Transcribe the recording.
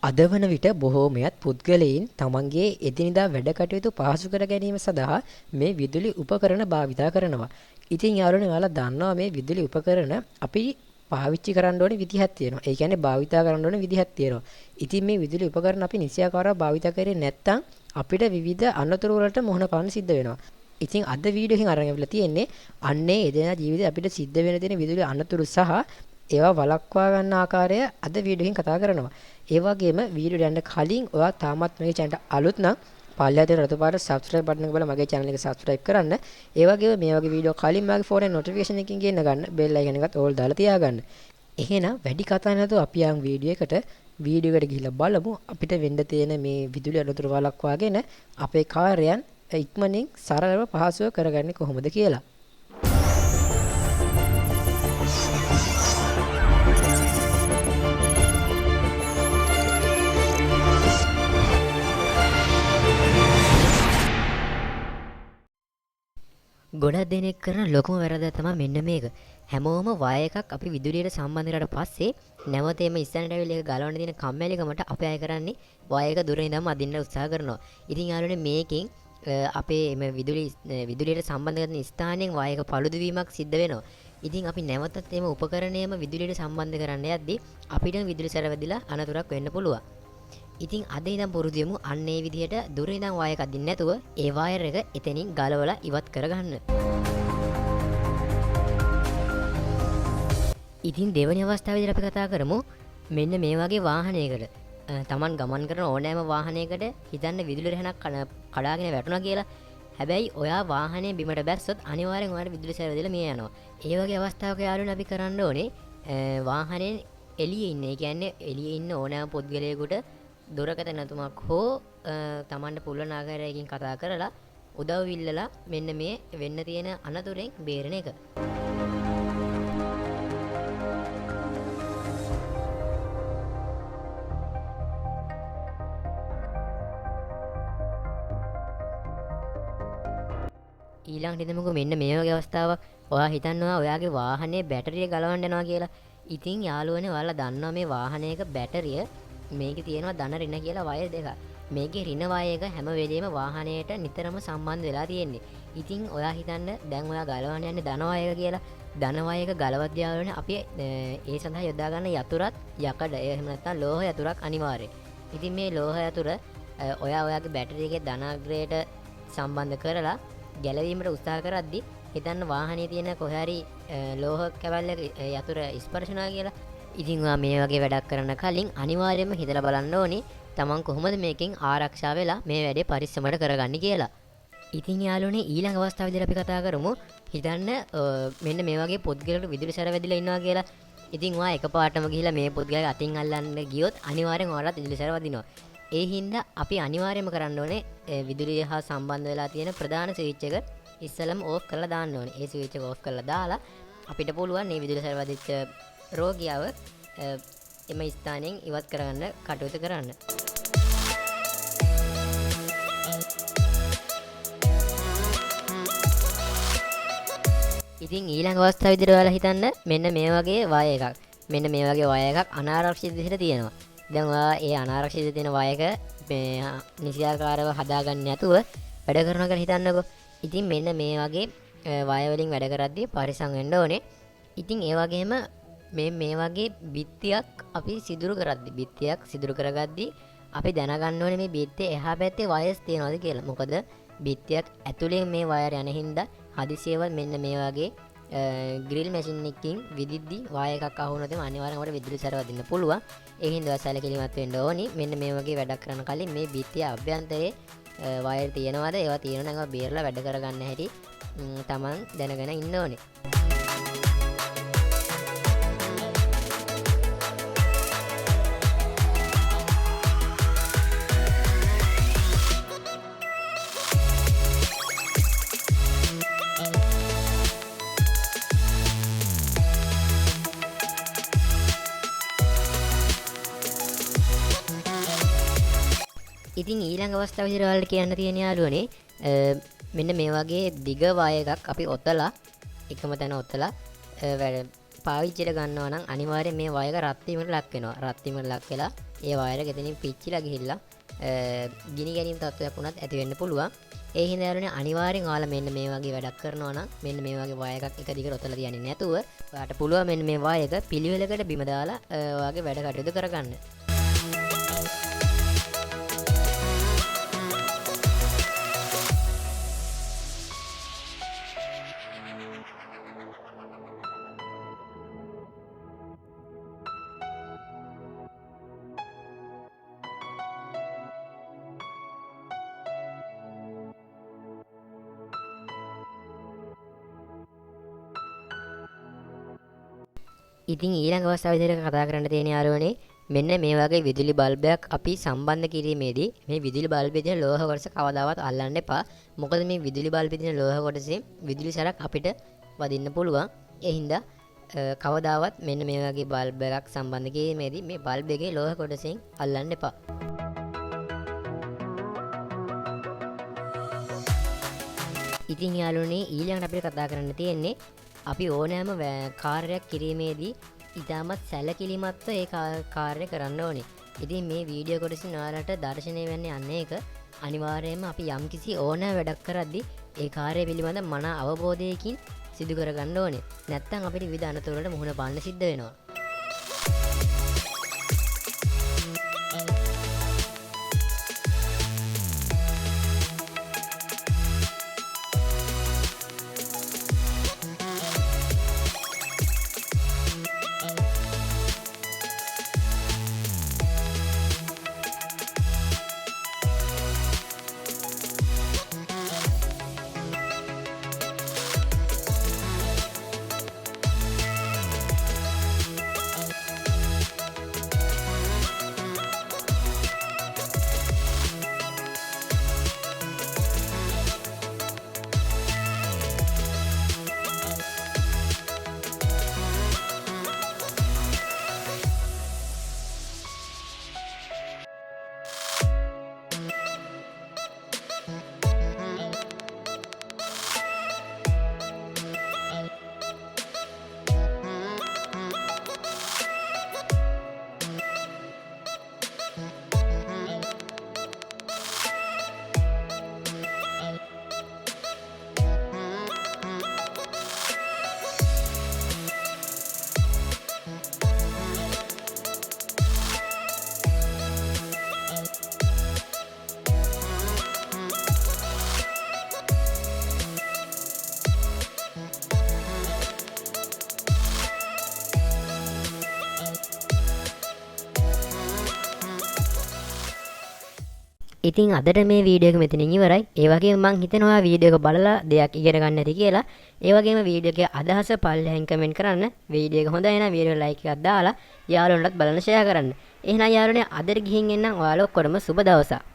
අද වන විට බොහෝමයක් පුද්ගලයන් තමන්ගේ එදිනෙදා වැඩ කටයුතු පහසු කර ගැනීම සඳහා මේ විදුලි උපකරණ භාවිතා කරනවා. ඉතින් යාළුවනේ ඔයාලා දන්නවා මේ විදුලි උපකරණ අපි පාවිච්චි කරන්න ඕනේ විදිහක් තියෙනවා. ඒ කියන්නේ භාවිතා කරන්න ඕනේ විදිහක් තියෙනවා. ඉතින් මේ විදුලි උපකරණ අපි නිසියාකාරව භාවිතා කරේ නැත්නම් අපිට විවිධ අනතුරු වලට මුහුණ පාන්න සිද්ධ වෙනවා. ඉතින් අද වීඩියෝ එකෙන් අරන් ඇවිල්ලා තියෙන්නේ අන්නේ එදිනෙදා ජීවිතේ අපිට සිද්ධ වෙන දේ විදුලි අනතුරු සහ ඒවා වළක්වා ගන්න ආකාරය අද වීඩියෝ එකෙන් කතා කරනවා. ඒ වගේම වීඩියෝ යන්න කලින් ඔයා තාමත් මගේ channel එක අලුත් නම් පල්ලෙහාට රතු පාට subscribe button එක බලලා මගේ channel එක subscribe කරන්න. ඒ වගේම මේ වගේ වීඩියෝ කලින් මගේ phone එකේ notification එකකින් ගෙන්න ගන්න bell icon එකත් all දාලා තියාගන්න. එහෙනම් වැඩි කතා නැතුව අපි යන් වීඩියෝ එකට ගිහිල්ලා බලමු අපිට වෙන්න තියෙන මේ විදුලි අනතුරු වළක්වාගෙන අපේ කාර්යයන් ඉක්මනින් සරලව පහසුව කරගන්නේ කොහොමද කියලා. ගොඩක් දෙනෙක් කරන ලොකුම වැරද්ද තමයි මෙන්න මේක. හැමෝම වයර් එකක් අපි විදුලියට සම්බන්ධ කරලා පස්සේ නැවත එම ඉස්සරහට ඇවිල්ලා ඒක ගලවන්න තියෙන කම්මැලිකමට අපි අය කරන්නේ වයර් එක දුර ඉඳන්ම අදින්න උත්සාහ කරනවා. ඉතින් යාළුවනේ මේකෙන් අපේ මේ විදුලියට සම්බන්ධ කරන ස්ථානයෙන් වයර් එක පළුදු වීමක් සිද්ධ වෙනවා. ඉතින් අපි නැවතත් එම උපකරණයම විදුලියට සම්බන්ධ කරන්න යද්දී අපිට විදුලි සැරවැදිලා අනතුරක් වෙන්න පුළුවන්. ඉතින් අද ඉඳන් පුරුදු වෙමු අන්න ඒ විදිහට දුර ඉඳන් වයර් එකක් අදින්න නැතුව ඒ වයර් එක එතනින් ගලවලා ඉවත් කරගන්න. ඉතින් දෙවෙනි අවස්ථාවේදී අපි කතා කරමු මෙන්න මේ වගේ වාහනයකට තමන් ගමන් කරන ඕනෑම වාහනයකට හිතන්න විදුලි රැහනක් කඩාගෙන වැටුණා කියලා. හැබැයි ඔයා වාහනේ බිමට බැස්සොත් අනිවාර්යෙන් ඔයාලට විදුලි සැරවැදිලා මිය යනවා. ඒ වගේ අවස්ථාවක යාළුවනේ අපි කරන්න ඕනේ වාහනේ එළියේ ඉන්න. ඒ කියන්නේ එළියේ ඉන්න ඕනෑම පුද්ගලයෙකුට දුරකථන නැතුමක් හෝ තමන්ට පුළුවන් ආකාරයකින් කතා කරලා උදව් ඉල්ලලා මෙන්න මේ වෙන්න තියෙන අනතුරෙන් බේරෙන එක. ඊළඟට හිතමුකෝ මෙන්න මේ වගේ අවස්ථාවක් ඔයා හිතන්නවා ඔයාගේ වාහනේ බැටරිය ගලවන්න යනවා කියලා. ඉතින් යාළුවනේ ඔයාලා දන්නවා මේ වාහනයක බැටරිය මේකේ තියෙනවා ධන ඍණ කියලා වයර් දෙකක්. මේකේ ඍණ වයර් එක හැම වෙලෙම වාහනයට නිතරම සම්බන්ධ වෙලා තියෙන්නේ. ඉතින් ඔයා හිතන්න දැන් ඔයා ගලවන්න යන්නේ ධන වයර් එක කියලා. ධන වයර් එක ගලවත් යාළුවනේ අපි ඒ සඳහා යොදා ගන්න යතුරත් යකඩ එහෙම නැත්නම් ලෝහ යතුරක් අනිවාර්යයි. ඉතින් මේ ලෝහ යතුර ඔයාගේ බැටරි එකේ ධනාග්‍රයට සම්බන්ධ කරලා ගැලවීමට උත්සාහ කරද්දී හිතන්න වාහනේ තියෙන කොහේ හරි ලෝහ කැවල්ලක යතුර ස්පර්ශනා කියලා. ඉතින් ඔයා මේ වගේ වැඩක් කරන්න කලින් අනිවාර්යයෙන්ම හිතලා බලන්න ඕනේ තමන් කොහොමද මේකෙන් ආරක්ෂා වෙලා මේ වැඩේ පරිස්සමට කරගන්නේ කියලා. ඉතින් යාළුවනේ ඊළඟ අවස්ථාවේදී අපි කතා කරමු හිතන්න මෙන්න මේ වගේ පුද්ගලයෙකුට විදුලි සැර වැදිලා ඉන්නවා කියලා. ඉතින් ඔයා එකපාරටම ගිහිල්ලා මේ පුද්ගලයා අතින් අල්ලන්න ගියොත් අනිවාර්යෙන් ඔයාලට විදුලි සැර වදිනවා. ඒ හින්දා අපි අනිවාර්යයෙන්ම කරන්න ඕනේ විදුලිය හා සම්බන්ධ වෙලා තියෙන ප්‍රධාන ස්විච් එක ඉස්සෙල්ලම ඕෆ් කරලා දාන්න ඕනේ. ඒ ස්විච් එක ඕෆ් කරලා දාලා අපිට පුළුවන් මේ විදුලි සැර වදිච්ච රෝගියාව එම ස්ථානයෙන් ඉවත් කරගන්න කටයුතු කරන්න. ඉතින් ඊළඟ අවස්ථාව විදිහට ඔයාලා හිතන්න මෙන්න මේ වගේ වයර් එකක්. මෙන්න මේ වගේ වයර් එකක් අනාරක්ෂිත විදිහට තියෙනවා. දැන් ඔයා ඒ අනාරක්ෂිත තියෙන වයර් එක නිසියාකාරව හදාගන්න නැතුව වැඩ කරනවා කියලා හිතන්නකෝ. ඉතින් මෙන්න මේ වගේ වයර් වලින් වැඩ කරද්දී පරිස්සම් වෙන්න ඕනේ. ඉතින් ඒ වගේම මේ වගේ බිත්තියක් අපි සිදුරු කරගද්දී අපි දැනගන්න ඕනේ මේ බිත්තිය එහා පැත්තේ වයර්ස් තියනවාද කියලා. මොකද බිත්තියක් ඇතුලේ මේ වයර් යන හින්දා හදිසියෙව මෙන්න මේ වගේ ග්‍රිල් මැෂින් එකකින් විදිද්දි වයර් එකක් අහු වුණොත් අනිවාර්යෙන් අපිට විදුලි සැර වදින්න පුළුවන්. ඒ හින්දා සැලකිලිමත් වෙන්න ඕනි. මෙන්න මේ වගේ වැඩක් කරන කලින් මේ බිත්තිය අභ්‍යන්තරයේ වයර් තියනවාද ඒවා තියෙනවා නම් ඒවා බේරලා වැඩ කරගන්න හැටි තමන් දැනගෙන ඉන්න ඕනේ. ඉතින් ඊළඟ අවස්ථාව විදිහට ඔයාලට කියන්න තියෙන යාළුවනේ මෙන්න මේ වගේ දිග වයර් එකක් අපි ඔතලා එකම තැන ඔතලා පාවිච්චියට ගන්නවා නම් අනිවාර්යෙන් මේ වයර් එක රත් වීමට ලක් වෙනවා. රත් වීමට ලක් වෙලා ඒ වයර් එක එතනින් පිච්චිලා ගිහිල්ලා ගිනි ගැනීම තත්ත්වයක් වුණත් ඇති වෙන්න පුළුවන්. ඒ හින්දා යාළුවනේ අනිවාර්යෙන් ඔයාලා මෙන්න මේ වගේ වැඩක් කරනවා නම් මෙන්න මේ වගේ වයර් එකක් එක දිගට ඔතලා තියන්නේ නැතුව ඔයාලට පුළුවන් මෙන්න මේ වයර් එක පිළිවෙලකට බිම දාලා ඔයාගේ වැඩ කටයුතු කරගන්න. ඉතින් ඊළඟ අවස්ථාව විදිහට කතා කරන්න තියෙන යාළුවනේ මෙන්න මේ වගේ විදුලි බල්බයක් අපි සම්බන්ධ කිරීමේදී මේ විදුලි බල්බේ තියෙන ලෝහ කොටස කවදාවත් අල්ලන්න එපා. මොකද මේ විදුලි බල්බේ තියෙන ලෝහ කොටසෙන් විදුලි සරක් අපිට වදින්න පුළුවන්. ඒ හින්දා කවදාවත් මෙන්න මේ වගේ බල්බ් එකක් සම්බන්ධ කිරීමේදී මේ බල්බ් එකේ ලෝහ කොටසෙන් අල්ලන්න එපා. ඉතින් යාළුවනේ ඊළඟට අපිට කතා කරන්න තියෙන්නේ අපි ඕනෑම කාර්යයක් කිරීමේදී ඉතාමත් සැලකිලිමත්ව ඒ කාර්ය කරන්න ඕනේ. ඉතින් මේ වීඩියෝ කොටසින් ඔයාලට දර්ශනය වෙන්න යන්නේ එක අනිවාර්යයෙන්ම අපි යම්කිසි ඕනෑ වැඩක් කරද්දී ඒ කාර්යය පිළිබඳ මන අවබෝධයකින් සිදු කරගන්න ඕනේ. නැත්නම් අපිට විවිධ අනතුරු වලට මුහුණ පාන්න සිද්ධ වෙනවා. ඉතින් අදට මේ වීඩියෝ එක මෙතනින් ඉවරයි. ඒ වගේම මම හිතනවා වීඩියෝ එක බලලා දෙයක් ඉගෙන ගන්න ඇති කියලා. ඒ වගේම වීඩියෝ එකේ අදහස පල්ලෙහෙන් කමෙන්ට් කරන්න. වීඩියෝ එක හොඳයි නම් වීඩියෝ ලයික් එකක් දාලා යාළුවන්ටත් බලන්න ෂෙයා කරන්න. එහෙනම් යාළුවනේ අදට ගිහින් එන්නම් ඔයාලා ඔක්කොටම සුබ දවසක්.